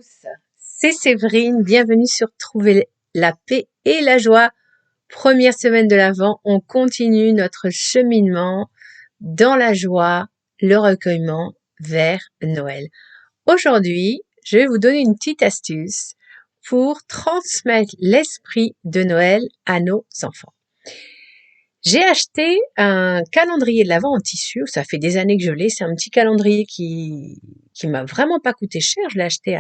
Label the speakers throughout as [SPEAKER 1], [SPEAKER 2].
[SPEAKER 1] C'est Séverine, bienvenue sur Trouver la paix et la joie. Première semaine de l'Avent, on continue notre cheminement dans la joie, le recueillement vers Noël. Aujourd'hui, je vais vous donner une petite astuce pour transmettre l'esprit de Noël à nos enfants. J'ai acheté un calendrier de l'Avent en tissu, ça fait des années que je l'ai, c'est un petit calendrier qui m'a vraiment pas coûté cher, je l'ai acheté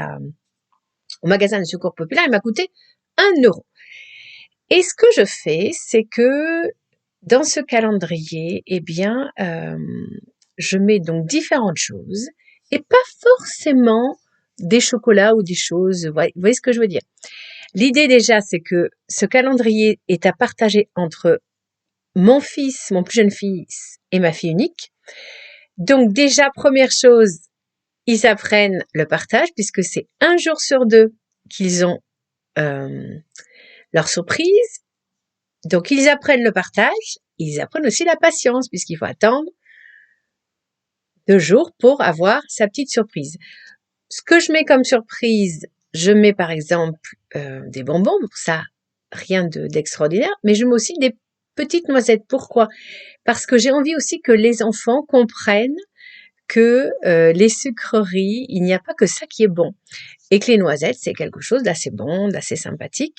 [SPEAKER 1] au magasin de secours populaire, il m'a coûté 1 €. Et ce que je fais, c'est que dans ce calendrier, je mets donc différentes choses et pas forcément des chocolats ou des choses, vous voyez ce que je veux dire. L'idée déjà, c'est que ce calendrier est à partager entre mon fils, mon plus jeune fils et ma fille unique. Donc déjà, première chose, ils apprennent le partage puisque c'est 1 jour sur 2 qu'ils ont leur surprise. Donc ils apprennent le partage, ils apprennent aussi la patience puisqu'il faut attendre 2 jours pour avoir sa petite surprise. Ce que je mets comme surprise, je mets par exemple des bonbons, pour ça rien d'extraordinaire, mais je mets aussi des petites noisettes. Pourquoi? Parce que j'ai envie aussi que les enfants comprennent que les sucreries, il n'y a pas que ça qui est bon. Et que les noisettes, c'est quelque chose d'assez bon, d'assez sympathique.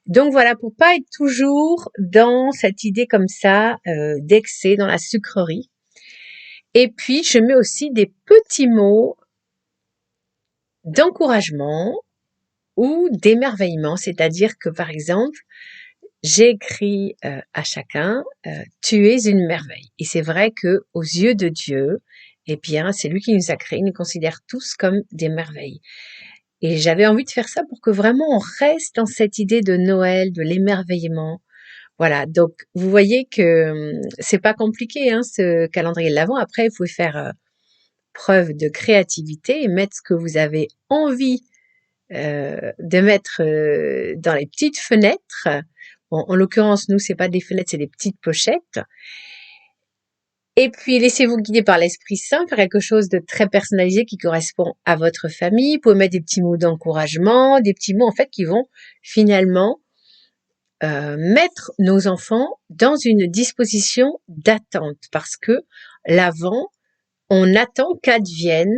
[SPEAKER 1] Donc voilà, pour pas être toujours dans cette idée comme ça d'excès dans la sucrerie. Et puis, je mets aussi des petits mots d'encouragement ou d'émerveillement. C'est-à-dire que, par exemple, j'ai écrit à chacun tu es une merveille. Et c'est vrai que aux yeux de Dieu, c'est lui qui nous a créés, il nous considère tous comme des merveilles. Et j'avais envie de faire ça pour que vraiment on reste dans cette idée de Noël, de l'émerveillement. Voilà, donc vous voyez que c'est pas compliqué, hein, ce calendrier de l'Avent. Après, vous pouvez faire preuve de créativité et mettre ce que vous avez envie de mettre dans les petites fenêtres. Bon, en l'occurrence, nous, c'est pas des fenêtres, c'est des petites pochettes. Et puis, laissez-vous guider par l'Esprit Saint, faire quelque chose de très personnalisé qui correspond à votre famille. Vous pouvez mettre des petits mots d'encouragement, des petits mots, en fait, qui vont finalement mettre nos enfants dans une disposition d'attente. Parce que l'Avent, on attend qu'advienne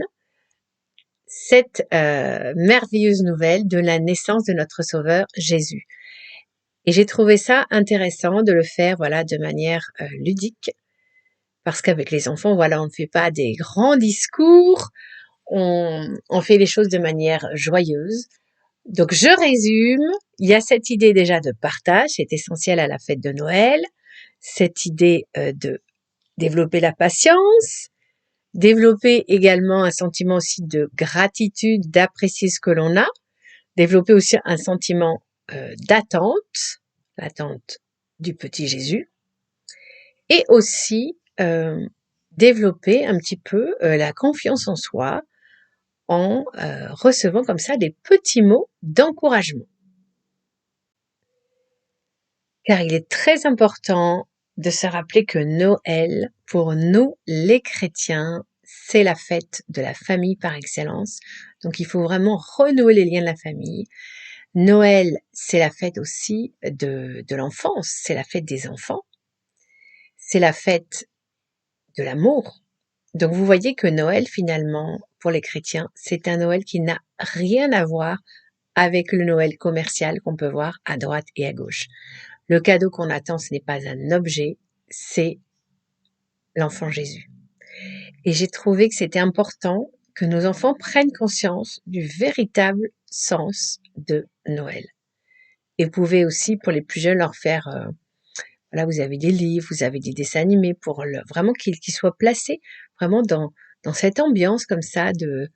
[SPEAKER 1] cette merveilleuse nouvelle de la naissance de notre Sauveur Jésus. Et j'ai trouvé ça intéressant de le faire, voilà, de manière ludique. Parce qu'avec les enfants, voilà, on ne fait pas des grands discours, on fait les choses de manière joyeuse. Donc, je résume, il y a cette idée déjà de partage, c'est essentiel à la fête de Noël, cette idée de développer la patience, développer également un sentiment aussi de gratitude, d'apprécier ce que l'on a, développer aussi un sentiment d'attente, l'attente du petit Jésus, et aussi développer un petit peu la confiance en soi en recevant comme ça des petits mots d'encouragement. Car il est très important de se rappeler que Noël, pour nous les chrétiens, c'est la fête de la famille par excellence. Donc il faut vraiment renouer les liens de la famille. Noël, c'est la fête aussi de l'enfance, c'est la fête des enfants. C'est la fête de l'amour. Donc vous voyez que Noël, finalement, pour les chrétiens, c'est un Noël qui n'a rien à voir avec le Noël commercial qu'on peut voir à droite et à gauche. Le cadeau qu'on attend, ce n'est pas un objet, c'est l'enfant Jésus. Et j'ai trouvé que c'était important que nos enfants prennent conscience du véritable sens de Noël. Et vous pouvez aussi, pour les plus jeunes, leur faire... Voilà, vous avez des livres, vous avez des dessins animés pour vraiment qu'ils soient placés vraiment dans cette ambiance comme ça de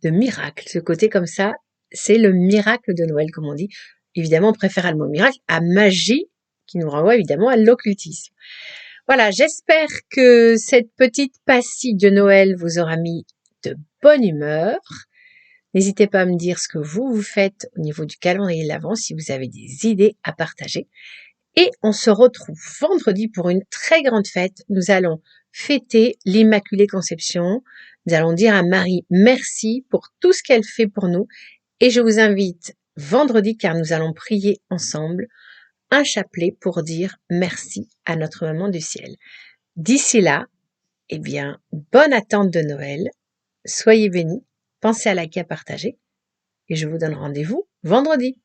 [SPEAKER 1] miracle. Ce côté comme ça, c'est le miracle de Noël, comme on dit. Évidemment, on préfère le mot miracle à magie, qui nous renvoie évidemment à l'occultisme. Voilà, j'espère que cette petite pastille de Noël vous aura mis de bonne humeur. N'hésitez pas à me dire ce que vous faites au niveau du calendrier de l'Avent, si vous avez des idées à partager. Et on se retrouve vendredi pour une très grande fête. Nous allons fêter l'Immaculée Conception. Nous allons dire à Marie merci pour tout ce qu'elle fait pour nous. Et je vous invite vendredi, car nous allons prier ensemble, un chapelet pour dire merci à notre maman du ciel. D'ici là, eh bien, bonne attente de Noël. Soyez bénis, pensez à liker, à partager, et je vous donne rendez-vous vendredi.